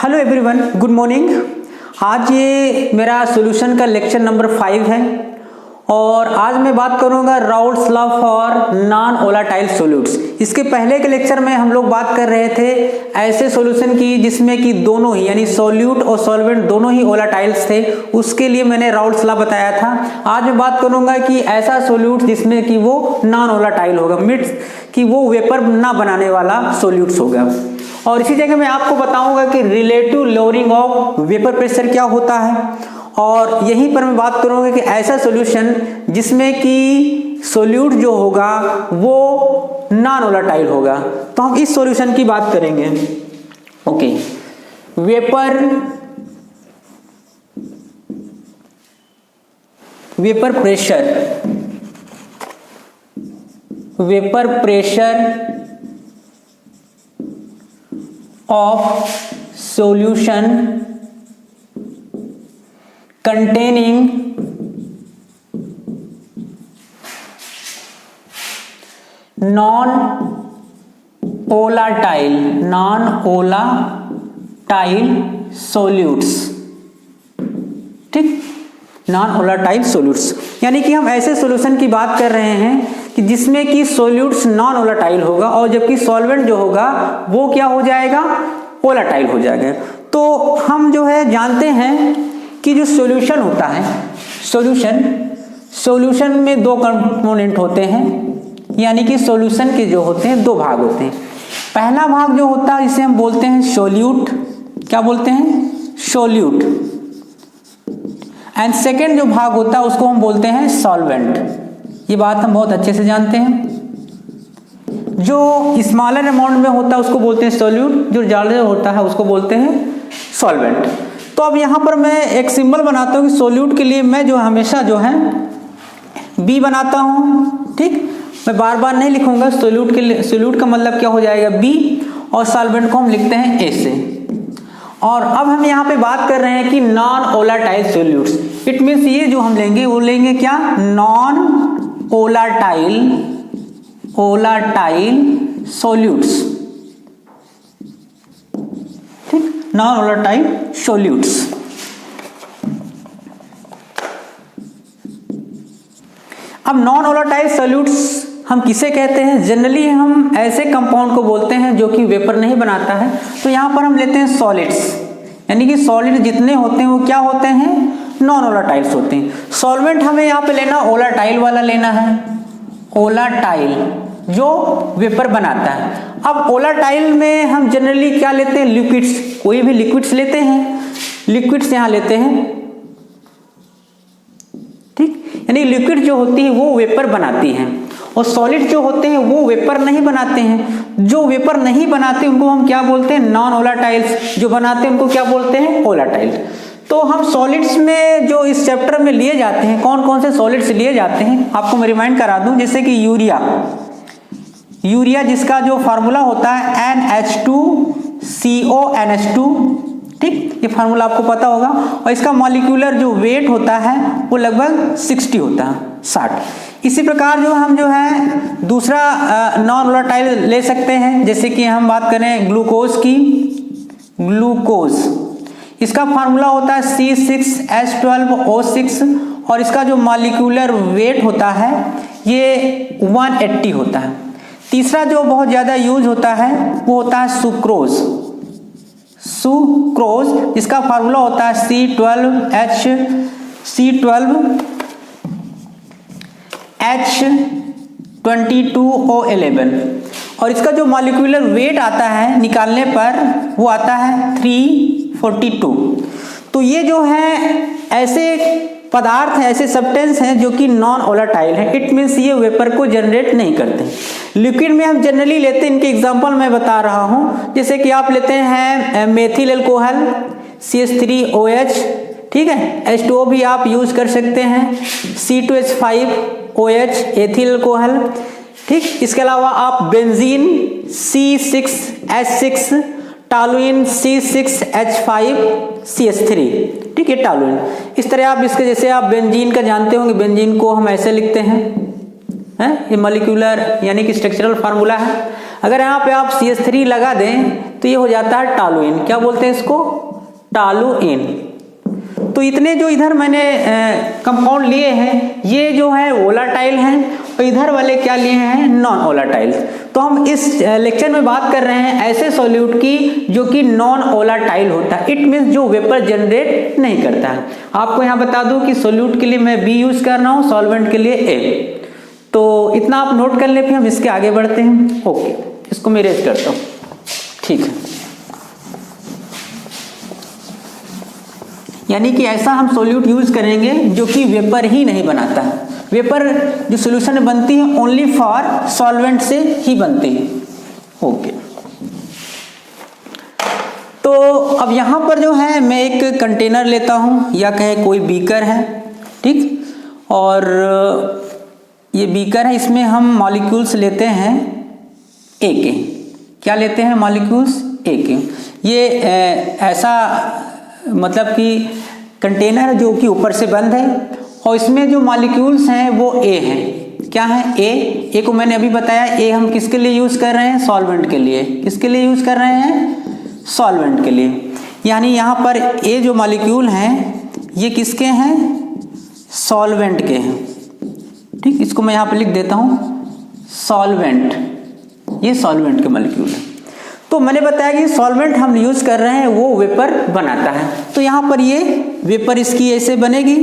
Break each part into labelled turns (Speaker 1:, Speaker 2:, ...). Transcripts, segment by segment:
Speaker 1: Hello everyone, good morning. आज ये मेरा सॉल्यूशन का लेक्चर नंबर 5 है और आज मैं बात करूंगा Raoult's law for non volatile solutes. इसके पहले के लेक्चर में हम लोग बात कर रहे थे ऐसे सॉल्यूशन की जिसमें कि दोनों ही यानी सॉल्यूट और सॉल्वेंट दोनों ही वोलेटाइल्स थे, उसके लिए मैंने राउल्ट्स लॉ बताया था। आज मैं बात करूंगा कि ऐसा सॉल्यूट जिसमें कि वो नॉन वोलेटाइल होगा, मीन्स कि वो वेपर ना बनाने वाला सॉल्यूट्स होगा। और इसी जगह मैं आपको बताऊंगा कि relative lowering of vapour pressure क्या होता है, और यहीं पर मैं बात करूंगा कि ऐसा सॉल्यूशन जिसमें कि सॉल्यूट जो होगा वो नॉन वोलेटाइल होगा, तो हम इस सॉल्यूशन की बात करेंगे। Okay, vapour pressure of solution containing non-volatile solutes। ठीक, नॉन वोलेटाइल सॉल्यूट्स यानी कि हम ऐसे सॉल्यूशन की बात कर रहे हैं कि जिसमें कि सॉल्यूट्स नॉन वोलेटाइल होगा और जबकि सॉल्वेंट जो होगा वो क्या हो जाएगा, वोलेटाइल हो जाएगा। तो हम जो है जानते हैं कि जो सॉल्यूशन होता है, सॉल्यूशन में दो कंपोनेंट होते हैं, यानी कि सॉल्यूशन के जो होते हैं दो भाग होते हैं। पहला भाग जो होता है इसे हम बोलते हैं सोल्यूट, क्या बोलते हैं, सोल्यूट। एंड सेकेंड जो भाग होता है उसको हम बोलते हैं सॉल्वेंट। ये बात हम बहुत अच्छे से जानते हैं। जो स्मॉलर अमाउंट में होता है उसको बोलते हैं सोल्यूट, जो ज़्यादा होता है उसको बोलते हैं सॉल्वेंट। तो अब यहाँ पर मैं एक सिंबल बनाता हूँ कि सोल्यूट के लिए मैं जो हमेशा जो है बी बनाता हूँ। ठीक, मैं बार बार नहीं लिखूंगा। सोल्यूट के लिए सोल्यूट का मतलब क्या हो जाएगा, बी, और सॉल्वेंट को हम लिखते हैं ए से। और अब हम यहाँ पे बात कर रहे हैं कि non volatile solutes. It means ये जो हम लेंगे वो लेंगे क्या, नॉन वोलेटाइल सॉल्यूट्स। ठीक, नॉन वोलेटाइल सॉल्यूट्स। अब नॉन वोलेटाइल सॉल्यूट्स हम किसे कहते हैं, जनरली हम ऐसे कंपाउंड को बोलते हैं जो कि वेपर नहीं बनाता है। तो यहाँ पर हम लेते हैं सॉलिड्स, यानी कि सॉलिड जितने होते हैं वो क्या होते हैं, नॉन वोलेटाइल्स होते हैं। सॉल्वेंट हमें यहाँ पे लेना वोलेटाइल वाला लेना है, वोलेटाइल जो वेपर बनाता है। अब वोलेटाइल में हम जनरली क्या लेते हैं, लिक्विड्स, कोई भी लिक्विड्स लेते हैं, लिक्विड्स यहाँ लेते हैं। ठीक, यानी लिक्विड जो होती है वो वेपर बनाती है और सॉलिड जो होते हैं वो वेपर नहीं बनाते हैं। जो वेपर नहीं बनाते उनको हम क्या बोलते हैं, नॉन वोलेटाइल्स। जो बनाते हैं उनको क्या बोलते हैं, वोलेटाइल। तो हम सॉलिड्स में जो इस चैप्टर में लिए जाते हैं, कौन कौन से सॉलिड्स लिए जाते हैं आपको मैं रिमाइंड करा दूं। जैसे कि यूरिया जिसका जो फार्मूला होता है NH2CONH2। ठीक, ये फार्मूला आपको पता होगा। और इसका मॉलिक्यूलर जो वेट होता है वो लगभग 60 होता है, 60। इसी प्रकार जो है दूसरा नॉन वोलेटाइल ले सकते हैं, जैसे कि हम बात करें ग्लूकोज की, ग्लूकोज इसका फार्मूला होता है C6H12O6 और इसका जो मॉलिक्यूलर वेट होता है ये 180 होता है। तीसरा जो बहुत ज़्यादा यूज होता है वो होता है सुक्रोज, इसका फार्मूला होता है C12H22O11 और इसका जो मॉलिक्यूलर वेट आता है निकालने पर वो आता है 342। तो ये जो है ऐसे पदार्थ है, ऐसे सब्सटेंस हैं जो कि नॉन वोलेटाइल है। इट मीन्स ये वेपर को जनरेट नहीं करते। लिक्विड में हम जनरली लेते हैं, इनके एग्जांपल मैं बता रहा हूं। जैसे कि आप लेते हैं मेथिल अल्कोहल CH3OH, ठीक है, H2O भी आप यूज कर सकते हैं, C2H5OH एथिल अल्कोहल। ठीक, इसके अलावा आप बेंजीन C6H6, टॉलुइन C6H5CH3, ठीक है, टॉलुइन। इस तरह आप इसके, जैसे आप बेंजीन का जानते होंगे, बेंजीन को हम ऐसे लिखते हैं, ये मॉलिक्यूलर यानी कि स्ट्रक्चरल फार्मूला है। अगर यहाँ पे आप CH3 लगा दें तो ये हो जाता है टॉलुइन। क्या बोलते हैं इसको? टॉलुइन। तो इतने जो इधर मैंने कंपाउंड लिए हैं ये जो है वोलाटाइल हैं, और इधर वाले क्या लिए हैं? Non volatile. तो हम इस लेक्चर में बात कर रहे हैं ऐसे सॉल्यूट की जो कि नॉन वोलाटाइल होता है, इट मीन्स जो वेपर जनरेट नहीं करता है। आपको यहाँ बता दूं कि सॉल्यूट के लिए मैं बी यूज कर रहा हूँ, सॉल्वेंट के लिए ए। तो इतना आप नोट कर ले, फिर हम इसके आगे बढ़ते हैं। ओके, इसको मैं इरेज करता हूँ। ठीक है, यानी कि ऐसा हम सॉल्यूट यूज करेंगे जो कि वेपर ही नहीं बनाता है। वेपर जो सॉल्यूशन में बनती है ओनली फॉर सॉल्वेंट से ही बनती है। ओके, तो अब यहां पर जो है मैं एक कंटेनर लेता हूं या कहे कोई बीकर है, ठीक, और ये बीकर है, इसमें हम मॉलिक्यूल्स लेते हैं ए के। क्या लेते हैं? मॉलिक्यूल्स ए के। ये ऐसा मतलब कि कंटेनर जो कि ऊपर से बंद है और इसमें जो मॉलिक्यूल्स हैं वो ए हैं। क्या है? ए को मैंने अभी बताया, ए हम किसके लिए यूज कर रहे हैं? सॉल्वेंट के लिए। किसके लिए यूज कर रहे हैं? सॉल्वेंट के लिए। यानी यहाँ पर ए जो मॉलिक्यूल हैं ये किसके हैं? सॉल्वेंट के हैं। ठीक, इसको मैं यहाँ पर लिख देता हूँ सॉल्वेंट। ये सॉल्वेंट के मॉलिक्यूल है। तो मैंने बताया कि सॉल्वेंट हम यूज कर रहे हैं वो वेपर बनाता है। तो यहाँ पर ये वेपर इसकी ऐसे बनेगी,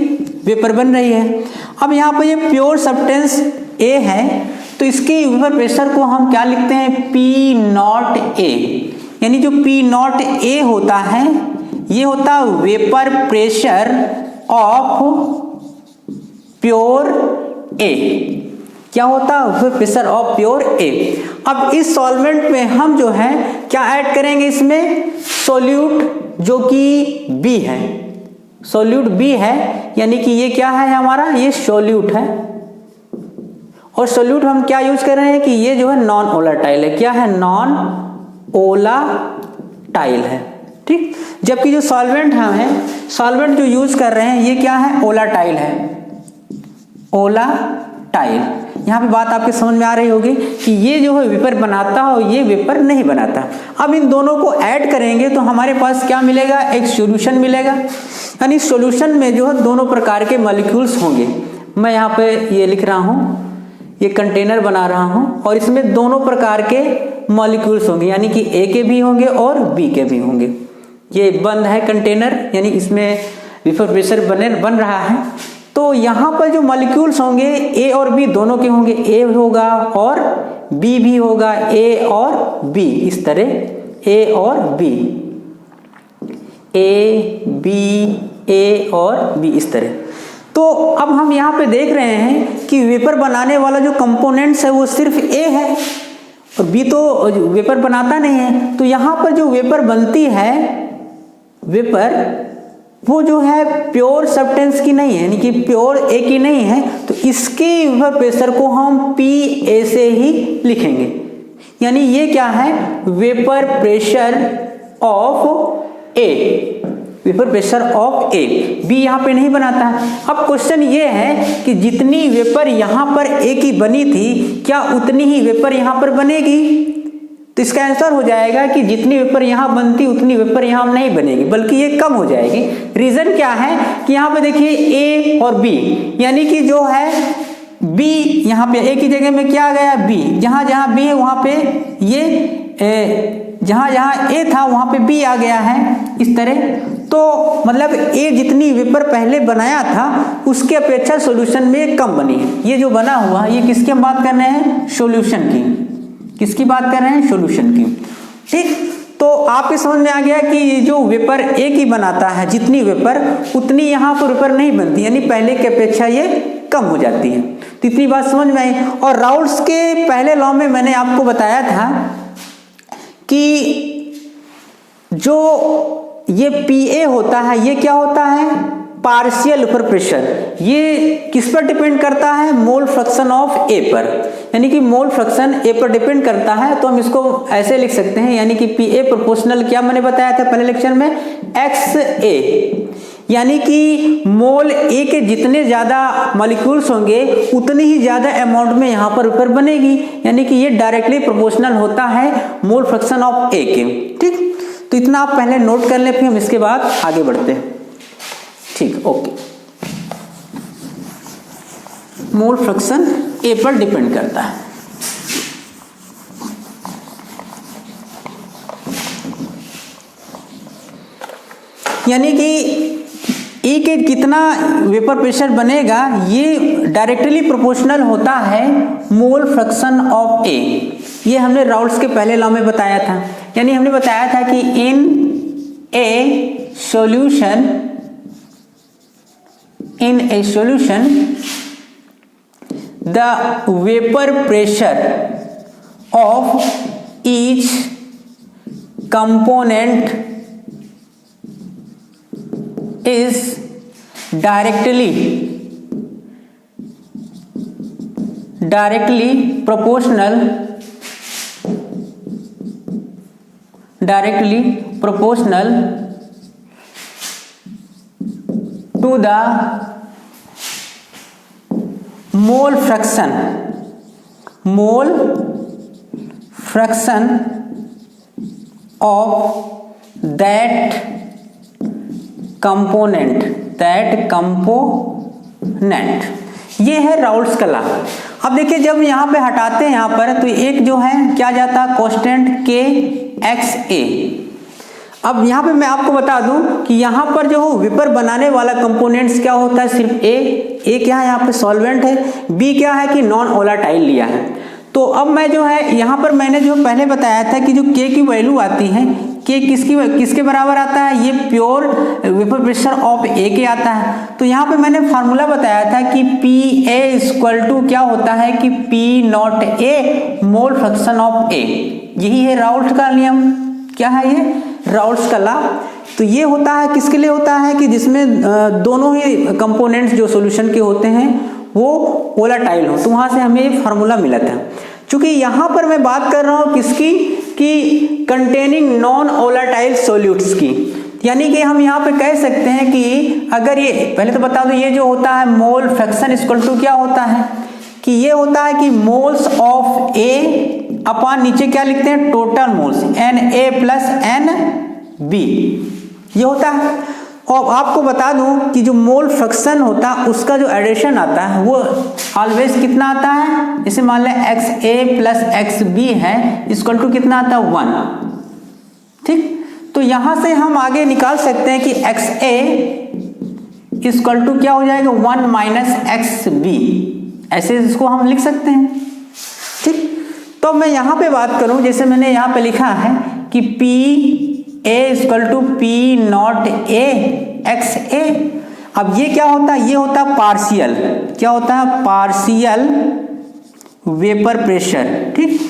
Speaker 1: वेपर बन रही है। अब यहाँ पर ये प्योर सब्सटेंस ए है, तो इसके वेपर प्रेशर को हम क्या लिखते हैं? पी नॉट ए। यानी जो पी नॉट ए होता है ये होता है वेपर प्रेशर ऑफ प्योर ए। क्या होता है? प्रेशर ऑफ प्योर ए। अब इस सॉल्वेंट में हम जो है क्या ऐड करेंगे? इसमें सोल्यूट जो कि बी है, सोल्यूट बी है, यानी कि ये क्या है हमारा? ये सोल्यूट है। और सोल्यूट हम क्या यूज कर रहे हैं कि ये जो है नॉन वोलाटाइल है। क्या है? नॉन वोलाटाइल है। ठीक, जबकि जो सॉल्वेंट हम है, सॉल्वेंट जो यूज कर रहे हैं ये क्या है? वोलाटाइल है, वोलाटाइल। यहाँ पे बात आपके समझ में आ रही होगी कि ये जो है वेपर बनाता है और ये वेपर नहीं बनाता। अब इन दोनों को ऐड करेंगे तो हमारे पास क्या मिलेगा? एक सॉल्यूशन मिलेगा। यानी सॉल्यूशन में जो है दोनों प्रकार के मॉलिक्यूल्स होंगे। मैं यहाँ पे ये लिख रहा हूँ, ये कंटेनर बना रहा हूँ और इसमें दोनों प्रकार के मॉलिक्यूल्स होंगे, यानी कि ए के भी होंगे और बी के भी होंगे। ये बंद है कंटेनर, यानी इसमें वेपर प्रेशर बन रहा है। तो यहाँ पर जो मॉलिक्यूल्स होंगे ए और बी दोनों के होंगे, ए होगा और बी भी होगा, ए और बी, इस तरह ए और बी, ए बी, ए और बी, इस तरह। तो अब हम यहाँ पे देख रहे हैं कि वेपर बनाने वाला जो कंपोनेंट्स है वो सिर्फ ए है और बी तो वेपर बनाता नहीं है। तो यहाँ पर जो वेपर बनती है, वेपर वो जो है प्योर सब्सटेंस की नहीं है, यानी कि प्योर ए की नहीं है। तो इसके वेपर प्रेशर को हम पी ए से ही लिखेंगे। यानी ये क्या है? Vapour pressure of A, vapour pressure of A. B यहाँ पे नहीं बनाता है। अब क्वेश्चन ये है कि जितनी वेपर यहाँ पर ए की बनी थी क्या उतनी ही वेपर यहाँ पर बनेगी? तो इसका आंसर हो जाएगा कि जितनी वेपर यहाँ बनती उतनी वेपर यहाँ नहीं बनेगी, बल्कि ये कम हो जाएगी। रीजन क्या है कि यहाँ पे देखिए ए और बी, यानी कि जो है बी यहाँ पे ए की जगह में क्या आ गया? बी। जहाँ जहाँ बी है वहाँ पे ये जहाँ जहाँ ए था वहाँ पे बी आ गया है, इस तरह। तो मतलब ए जितनी वेपर पहले बनाया था उसके अपेक्षा सॉल्यूशन में कम बनी है। ये जो बना हुआ ये किसकी हम बात कर रहे हैं? सॉल्यूशन की। किसकी बात कर रहे हैं? सॉल्यूशन की। ठीक, तो आपके समझ में आ गया कि जो वेपर ए की बनाता है जितनी वेपर, उतनी यहाँ पर वेपर नहीं बनती, यानी पहले की अपेक्षा ये कम हो जाती है। तो इतनी बात समझ में आई। और राउल्स के पहले लॉ में मैंने आपको बताया था कि जो ये पीए होता है ये क्या होता है? Partial vapour pressure. ये किस पर डिपेंड करता है? मोल फ्रैक्शन ऑफ ए पर, यानी कि मोल फ्रैक्शन ए पर डिपेंड करता है। तो हम इसको ऐसे लिख सकते हैं, यानी कि पी ए प्रोपोर्शनल, क्या मैंने बताया था पहले लेक्चर में? एक्स ए। यानी कि मोल ए के जितने ज़्यादा मॉलिक्यूल्स होंगे उतनी ही ज़्यादा अमाउंट में यहाँ पर वेपर बनेगी, यानी कि ये डायरेक्टली प्रोपोर्शनल होता है मोल फ्रैक्शन ऑफ ए के। ठीक, तो इतना आप पहले नोट कर लें, फिर हम इसके बाद आगे बढ़ते हैं। ठीक, ओके। मोल फ्रैक्शन ए पर डिपेंड करता है। यानी कि ए के कितना वेपर प्रेशर बनेगा ये डायरेक्टली प्रोपोर्शनल होता है मोल फ्रैक्शन ऑफ ए। ये हमने राउल्ट्स के पहले लॉ में बताया था। यानी हमने बताया था कि in a solution the vapor pressure of each component is directly proportional to the mole fraction of that component। ये है राउल्ट्स का लॉ। अब देखिए जब यहाँ पे हटाते हैं यहाँ पर तो एक जो है क्या जाता है कांस्टेंट के एक्स ए। अब यहाँ पे मैं आपको बता दूं कि यहाँ पर जो वेपर बनाने वाला कंपोनेंट्स क्या होता है, सिर्फ ए क्या है, यहाँ पे सॉल्वेंट है, बी क्या है कि नॉन वोलेटाइल लिया है। तो अब मैं जो है यहाँ पर मैंने जो पहले बताया था कि जो के की वैल्यू आती है, के किसके बराबर आता है, ये प्योर वेपर प्रेशर ऑफ ए के आता है। तो यहाँ पे मैंने फार्मूला बताया था कि पी ए इक्वल टू क्या होता है कि P not A mole fraction of A. यही है राउल्ट का नियम। क्या है ये? राउल्ट्स का लॉ। तो ये होता है किसके लिए होता है कि जिसमें दोनों ही कंपोनेंट्स जो सॉल्यूशन के होते हैं वो वोलेटाइल हो। तो वहां से हमें ये फार्मूला मिला था। क्योंकि यहाँ पर मैं बात कर रहा हूँ किसकी कि कंटेनिंग नॉन वोलेटाइल सॉल्यूट्स की। यानी कि हम यहाँ पे कह सकते हैं कि अगर ये पहले तो बता दो, ये जो होता है मोल फ्रैक्शन इक्वल टू क्या होता है कि ये होता है कि मोल्स ऑफ ए अपॉन नीचे क्या लिखते हैं total moles n A plus n B, ये होता है। और आपको बता दूं कि जो मोल फ्रैक्शन होता है उसका जो एडिशन आता है वो ऑलवेज कितना आता है, जैसे मान लें एक्स ए प्लस एक्स बी है इक्वल टू कितना आता है 1। ठीक, तो यहां से हम आगे निकाल सकते हैं कि एक्स ए इक्वल टू क्या हो जाएगा 1 माइनस एक्स बी, ऐसे इसको हम लिख सकते हैं। ठीक, तो मैं यहाँ पे बात करूं जैसे मैंने यहाँ पे लिखा है कि P A equal to P not A X A. अब ये क्या होता है, ये होता है पार्शियल, क्या होता है पार्शियल वेपर प्रेशर। ठीक,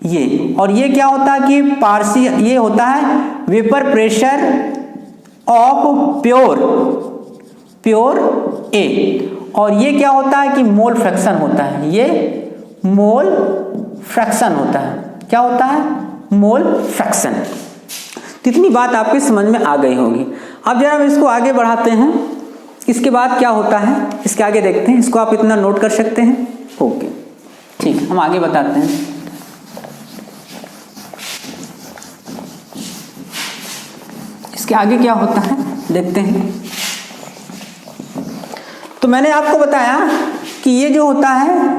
Speaker 1: ये और ये क्या होता है कि पार्शियल, ये होता है वेपर प्रेशर ऑफ प्योर ए। और ये क्या होता है कि मोल फ्रैक्शन होता है, ये मोल फ्रैक्शन होता है। क्या होता है? Mole fraction. इतनी बात आपकी समझ में आ गई होगी। अब जरा हम इसको आगे बढ़ाते हैं, इसके बाद क्या होता है इसके आगे देखते हैं। इसको आप इतना नोट कर सकते हैं। ओके, ठीक, हम आगे बताते हैं। इसके आगे क्या होता है देखते हैं। तो मैंने आपको बताया कि ये जो होता है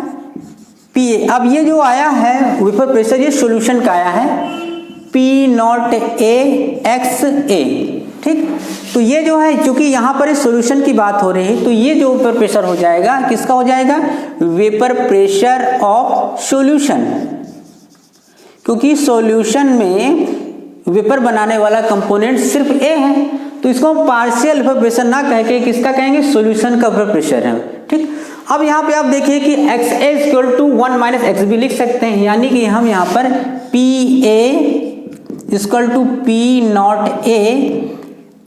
Speaker 1: पी ए। अब ये जो आया है वेपर प्रेशर, ये सॉल्यूशन का आया है पी नॉट ए एक्स ए। ठीक, तो ये जो है चूंकि यहाँ पर इस सॉल्यूशन की बात हो रही है तो ये जो वेपर प्रेशर हो जाएगा किसका हो जाएगा, वेपर प्रेशर ऑफ सॉल्यूशन। क्योंकि सॉल्यूशन में वेपर बनाने वाला कंपोनेंट सिर्फ ए है तो इसको हम पार्शियल वेपर प्रेशर ना कह के किसका कहेंगे, सॉल्यूशन का वेपर प्रेशर है। ठीक, अब यहाँ पे आप देखिए कि x A equal to 1 minus x B लिख सकते हैं। यानी कि हम यहाँ पर P A equal to P not A,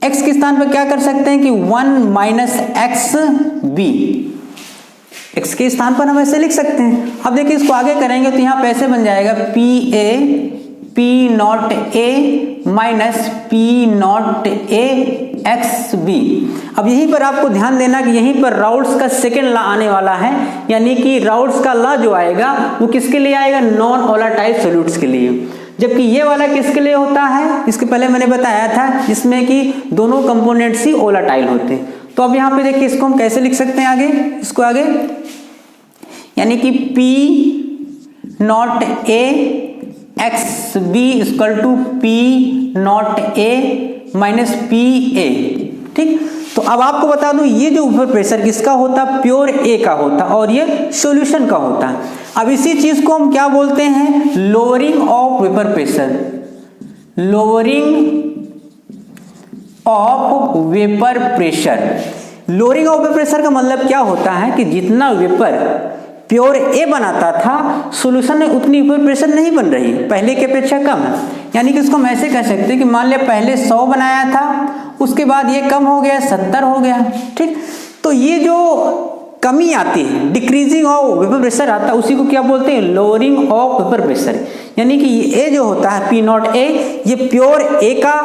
Speaker 1: x के स्थान पर क्या कर सकते हैं कि 1 माइनस एक्स बी, एक्स के स्थान पर हम ऐसे लिख सकते हैं। अब देखिए इसको आगे करेंगे तो यहाँ पे ऐसे बन जाएगा P A P not A minus P not A x B. अब यहीं पर आपको ध्यान देना कि यहीं पर राउल्ट्स का सेकेंड लॉ आने वाला है, यानी कि राउल्ट्स का लॉ जो आएगा वो किसके लिए आएगा, नॉन वोलेटाइल सॉल्यूट्स के लिए, जबकि ये वाला किसके लिए होता है, इसके पहले मैंने बताया था जिसमें कि दोनों कंपोनेंट्स ही वोलेटाइल होते हैं। तो अब यहाँ पे देखिए इसको हम कैसे लिख सकते हैं आगे, इसको आगे यानी कि P not A x B equal to P not A minus P A. ठीक, तो अब आपको बता दूं ये जो ऊपर प्रेशर किसका होता, प्योर ए का होता और ये सॉल्यूशन का होता। अब इसी चीज को हम क्या बोलते हैं, lowering of vapour pressure, lowering of vapour pressure. Lowering of vapour pressure का मतलब क्या होता है कि जितना वेपर प्योर ए बनाता था सॉल्यूशन में उतनी वेपर प्रेशर नहीं बन रही, पहले की अपेक्षा कम है। यानी कि इसको हम ऐसे कह सकते हैं कि मान लिया पहले 100 बनाया था, उसके बाद ये कम हो गया 70 हो गया। ठीक, तो ये जो कमी आती है, डिक्रीजिंग ऑफ वेपर प्रेशर आता है, उसी को क्या बोलते हैं, लोअरिंग ऑफ वेपर प्रेशर। यानी कि ये ए जो होता है पी नॉट ए, ये प्योर ए का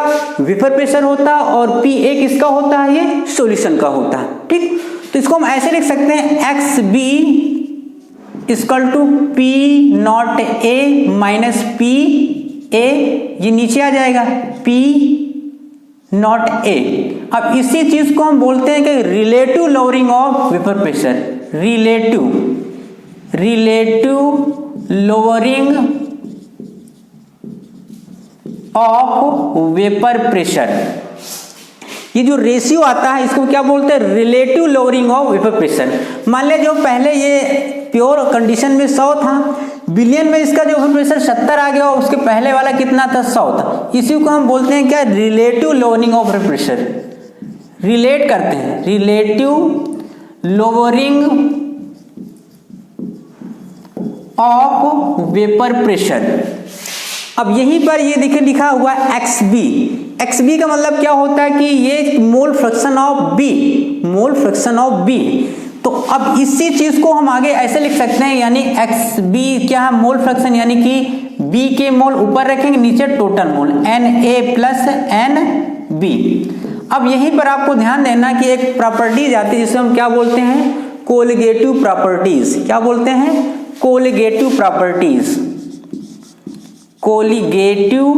Speaker 1: वेपर प्रेशर होता है और पी ए किसका होता है, ये सॉल्यूशन का होता है। ठीक, तो इसको हम ऐसे लिख सकते हैं x B equal to P not A minus P A, ये नीचे आ जाएगा पी नॉट ए। अब इसी चीज को हम बोलते हैं कि relative lowering of vapour pressure, relative lowering of vapour pressure. ये जो रेशियो आता है इसको क्या बोलते हैं, relative lowering of vapour pressure. मान लिया जो पहले ये प्योर कंडीशन में 100 था, बिलियन में इसका जो वेपर प्रेशर 70 आ गया और उसके पहले वाला कितना था, 100 था। इसी को हम बोलते हैं क्या, relative lowering of vapour pressure. Relate करते हैं, relative lowering of vapour pressure. अब यहीं पर ये देखिए लिखा हुआ एक्स बी, एक्स बी का मतलब क्या होता है कि ये mole fraction of B, mole fraction of B. तो अब इसी चीज को हम आगे ऐसे लिख सकते हैं, यानी एक्स बी क्या है, मोल फ्रैक्शन, यानी कि बी के मोल ऊपर रखेंगे, नीचे total mole n A plus n B. अब यहीं पर आपको ध्यान देना कि एक प्रॉपर्टीज आती है जिसे हम क्या बोलते हैं, कोलिगेटिव प्रॉपर्टीज। क्या बोलते हैं, colligative properties, colligative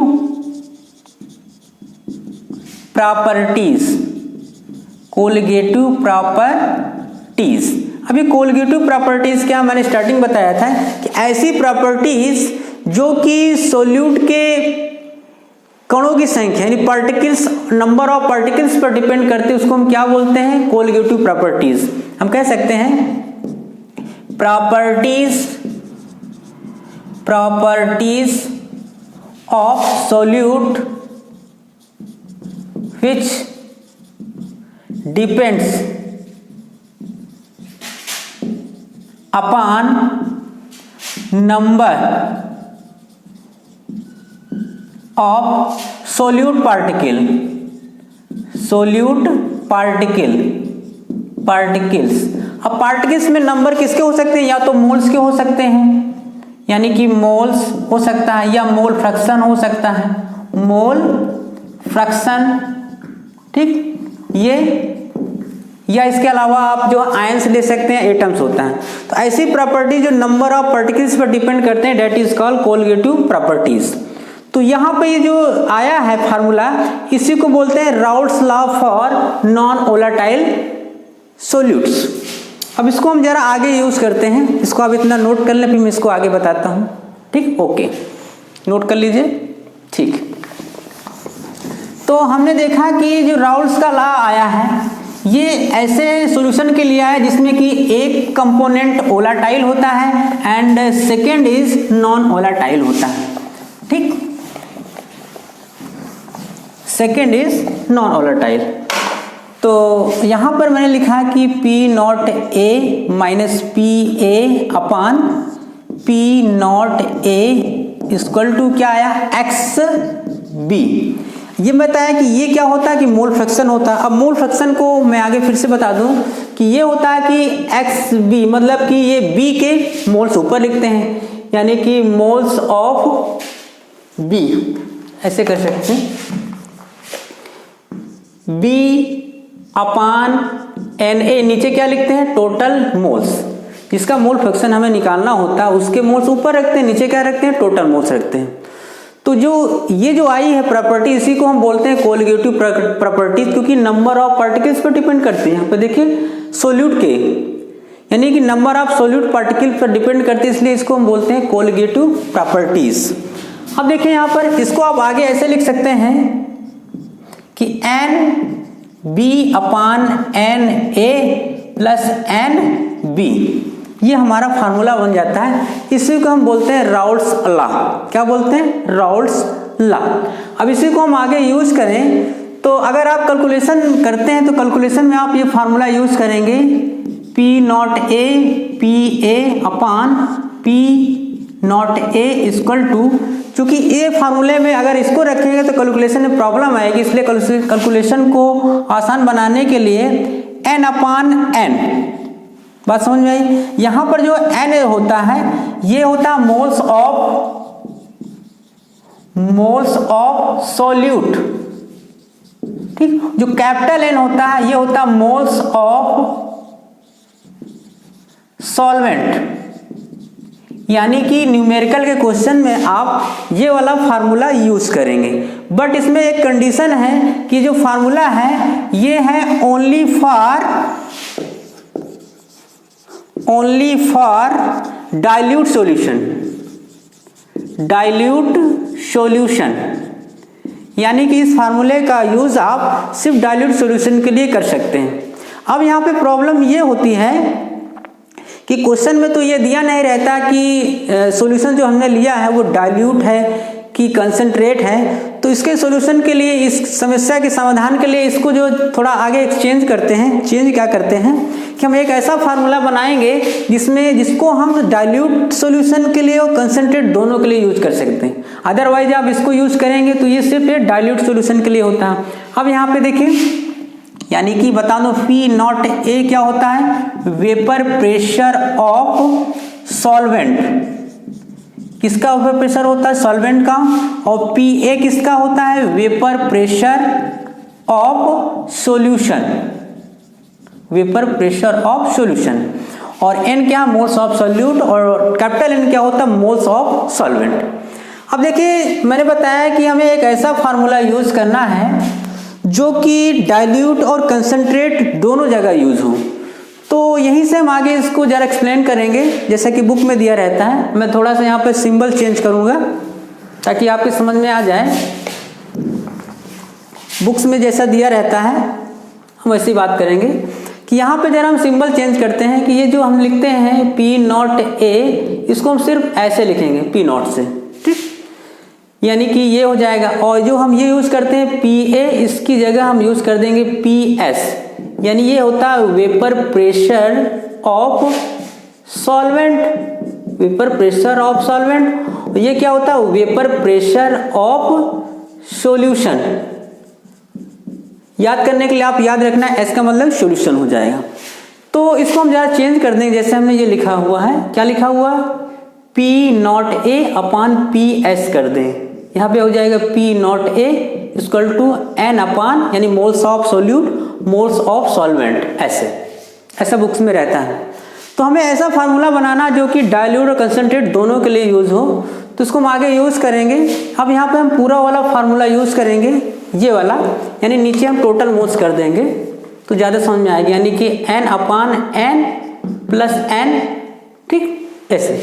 Speaker 1: properties, colligative properties. अभी कोलिगेटिव प्रॉपर्टीज क्या, मैंने स्टार्टिंग बताया था कि ऐसी प्रॉपर्टीज जो कि सोल्यूट के कणों की संख्या यानी पार्टिकल्स, नंबर ऑफ पार्टिकल्स पर डिपेंड करते हैं, उसको हम क्या बोलते हैं, कोलिगेटिव प्रॉपर्टीज। हम कह सकते हैं properties of solute which depends upon number of solute particles। अब पार्टिकल्स में नंबर किसके हो सकते हैं, या तो मोल्स के हो सकते हैं, यानी कि मोल्स हो सकता है, या मोल फ्रैक्शन हो सकता है, मोल फ्रैक्शन। ठीक, ये या इसके अलावा आप जो आयंस ले सकते हैं, एटम्स होता है। तो ऐसी प्रॉपर्टी जो नंबर ऑफ पार्टिकल्स पर डिपेंड करते हैं, that is called colligative properties. तो यहाँ पे ये जो आया है फार्मूला, इसी को बोलते हैं Raoult's law for non volatile solutes. अब इसको हम जरा आगे यूज करते हैं, इसको आप इतना नोट कर लें, फिर मैं इसको आगे बताता हूँ। ठीक, ओके, नोट कर लीजिए। ठीक, तो हमने देखा कि जो राउल्ट्स का लॉ आया है ये ऐसे सॉल्यूशन के लिए आया जिसमें कि एक कंपोनेंट वोलेटाइल होता है and second is non volatile होता है। ठीक, सेकेंड इज नॉन वोलेटाइल। तो यहाँ पर मैंने लिखा कि P not A minus P A upon P not A equal to क्या आया, एक्स बी। ये बताया कि ये क्या होता है कि मोल फ्रैक्शन होता है। अब मोल फ्रैक्शन को मैं आगे फिर से बता दूं कि ये होता है कि एक्स बी मतलब कि ये बी के मोल्स ऊपर लिखते हैं, यानी कि मोल्स ऑफ बी, ऐसे कर सकते हैं, बी अपान एन ए, नीचे क्या लिखते हैं टोटल मोल्स, जिसका मोल फ्रैक्शन हमें निकालना होता है उसके मोल्स ऊपर रखते हैं, नीचे क्या रखते हैं टोटल मोल्स रखते हैं। तो जो ये जो आई है प्रॉपर्टी, इसी को हम बोलते हैं कोलिगेटिव प्रॉपर्टीज, क्योंकि नंबर ऑफ पार्टिकल्स पर डिपेंड करती है। यहाँ पे देखिए सोल्यूट के, यानी कि नंबर ऑफ सोल्यूट पार्टिकल्स पर डिपेंड करती है, इसलिए इसको हम बोलते हैं कोलिगेटिव प्रॉपर्टीज। अब देखिए यहाँ पर इसको आप आगे ऐसे लिख सकते हैं कि n B upon n A plus n B, ये हमारा फार्मूला बन जाता है। इसी को हम बोलते हैं राउल्ट्स लॉ। क्या बोलते हैं राउल्ट्स लॉ। अब इसी को हम आगे यूज करें तो अगर आप कैलकुलेशन करते हैं तो कैलकुलेशन में आप ये फार्मूला यूज करेंगे P not A P A upon P not A equal to, क्योंकि ए फार्मूले में अगर इसको रखेंगे तो कैलकुलेशन में प्रॉब्लम आएगी, इसलिए कैलकुलेशन को आसान बनाने के लिए एन अपान एन, बात समझ में आई। यहां पर जो एन होता है ये होता है मोल्स ऑफ सॉल्यूट, ठीक। जो कैपिटल एन होता है ये होता है मोल्स ऑफ सॉल्वेंट, यानी कि न्यूमेरिकल के क्वेश्चन में आप ये वाला फार्मूला यूज करेंगे। बट इसमें एक कंडीशन है कि जो फार्मूला है ये है ओनली फॉर डाइल्यूट सॉल्यूशन, यानी कि इस फार्मूले का यूज आप सिर्फ डाइल्यूट सॉल्यूशन के लिए कर सकते हैं। अब यहाँ पे प्रॉब्लम ये होती है कि क्वेश्चन में तो ये दिया नहीं रहता कि सॉल्यूशन जो हमने लिया है वो डाइल्यूट है कि कंसंट्रेट है, तो इसके सॉल्यूशन के लिए, इस समस्या के समाधान के लिए इसको जो थोड़ा आगे एक्सचेंज करते हैं, चेंज क्या करते हैं कि हम एक ऐसा फार्मूला बनाएंगे जिसको हम डाइल्यूट सॉल्यूशन के लिए और कंसंट्रेट दोनों के लिए यूज कर सकते हैं। अदरवाइज आप इसको यूज करेंगे तो ये सिर्फ डाइल्यूट सॉल्यूशन के लिए होता है। अब यहाँ पे देखिए, यानी कि बता दो पी नॉट ए क्या होता है वेपर प्रेशर ऑफ सॉल्वेंट, किसका वेपर प्रेशर होता है सॉल्वेंट का, और पी ए किसका होता है vapour pressure of solution, vapour pressure of solution, और एन क्या मोल्स ऑफ सॉल्यूट, और कैपिटल एन क्या होता है मोल्स ऑफ सॉल्वेंट। अब देखिए मैंने बताया कि हमें एक ऐसा फार्मूला यूज करना है जो कि डाइल्यूट और कंसंट्रेट दोनों जगह यूज हो, तो यहीं से हम आगे इसको जरा एक्सप्लेन करेंगे जैसा कि बुक में दिया रहता है। मैं थोड़ा सा यहाँ पे सिंबल चेंज करूँगा ताकि आपके समझ में आ जाए। बुक्स में जैसा दिया रहता है हम वैसी बात करेंगे कि यहाँ पे जरा हम सिंबल चेंज करते हैं कि ये जो हम लिखते हैं पी नॉट ए, इसको हम सिर्फ ऐसे लिखेंगे पी नॉट से, ठीक, यानी कि ये हो जाएगा। और जो हम ये यूज करते हैं पी ए, इसकी जगह हम यूज कर देंगे पी एस, यानी ये होता है vapour pressure of solvent, vapour pressure of solvent. ये क्या होता है वेपर प्रेशर ऑफ सॉल्यूशन। याद करने के लिए आप याद रखना एस का मतलब सॉल्यूशन हो जाएगा। तो इसको हम जरा चेंज कर देंगे, जैसे हमने ये लिखा हुआ है, क्या लिखा हुआ P not A upon P S कर दें, यहाँ पे हो जाएगा P not A equal to N upon, यानी moles of solute moles of solvent, ऐसा बुक्स में रहता है। तो हमें ऐसा फार्मूला बनाना जो कि डाइल्यूट और कंसंट्रेट दोनों के लिए यूज हो, तो इसको हम आगे यूज करेंगे। अब यहाँ पे हम पूरा वाला फार्मूला यूज करेंगे, ये वाला, यानी नीचे हम टोटल मोल्स कर देंगे तो ज़्यादा समझ में आएगी, यानी कि N upon N plus N, ठीक, ऐसे।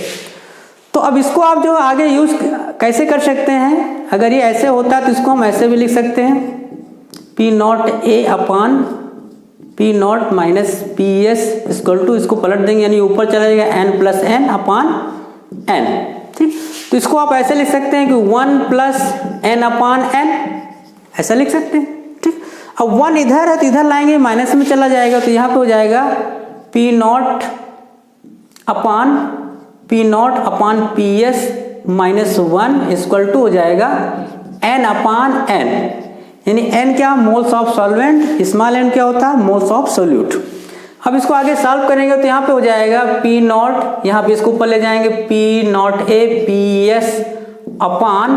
Speaker 1: तो अब इसको आप जो आगे यूज कैसे कर सकते हैं, अगर ये ऐसे होता है तो इसको हम ऐसे भी लिख सकते हैं P not A upon P not minus P S equal to, इसको पलट देंगे यानी ऊपर चला जाएगा n plus n upon n, ठीक। तो इसको आप ऐसे लिख सकते हैं कि 1 प्लस एन अपान एन, ऐसा लिख सकते हैं, ठीक। अब 1 इधर है तो इधर लाएंगे माइनस में चला जाएगा, तो यहाँ पे हो जाएगा P not upon P S minus 1 equal to हो जाएगा एन अपान एन, यानी एन क्या moles of solvent, small n क्या होता है मोल्स ऑफ सोल्यूट। अब इसको आगे सॉल्व करेंगे तो यहाँ पे हो जाएगा पी नॉट, यहाँ पे इसको ऊपर ले जाएंगे P not A P S upon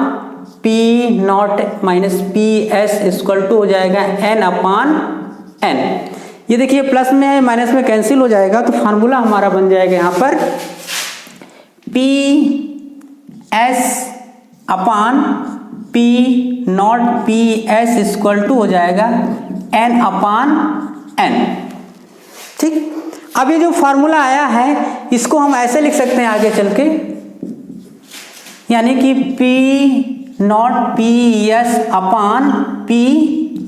Speaker 1: P not minus P S equal to हो जाएगा एन अपान एन। ये देखिए प्लस में है माइनस में कैंसिल हो जाएगा, तो फार्मूला हमारा बन जाएगा यहाँ पर P S upon P not P S equal to हो जाएगा एन अपान एन। ठीक, अब ये जो फार्मूला आया है इसको हम ऐसे लिख सकते हैं आगे चल के, यानी कि P not P S upon P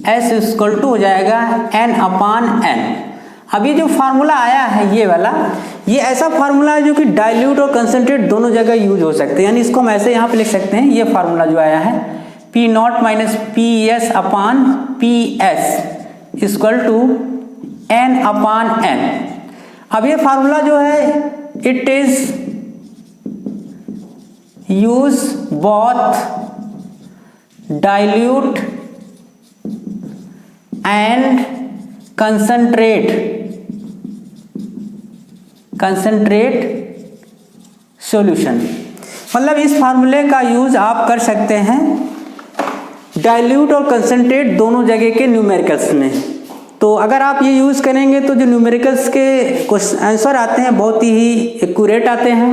Speaker 1: S equal to हो जाएगा एन अपान एन। अब ये जो फार्मूला आया है ये वाला, ये ऐसा फार्मूला है जो कि डाइल्यूट और कंसंट्रेट दोनों जगह यूज हो सकते हैं, यानी इसको हम ऐसे यहाँ पे लिख सकते हैं। ये फार्मूला जो आया है P not minus P S upon P S equal to N upon n. अब ये फार्मूला जो है it is use both dilute and concentrate solution. मतलब इस फार्मूले का यूज आप कर सकते हैं डाइल्यूट और कंसंट्रेट दोनों जगह के न्यूमेरिकल्स में। तो अगर आप ये यूज करेंगे तो जो न्यूमेरिकल्स के कुछ आंसर आते हैं बहुत ही एक्यूरेट आते हैं।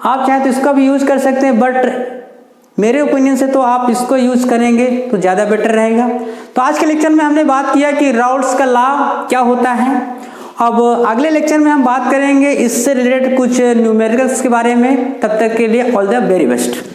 Speaker 1: आप चाहे तो इसका भी यूज कर सकते हैं, बट मेरे ओपिनियन से तो आप इसको यूज करेंगे तो ज़्यादा बेटर रहेगा। तो आज के लेक्चर में हमने बात किया कि राउल्ट्स का लॉ क्या होता है। अब अगले लेक्चर में हम बात करेंगे इससे रिलेटेड कुछ न्यूमेरिकल्स के बारे में। तब तक के लिए ऑल द वेरी बेस्ट।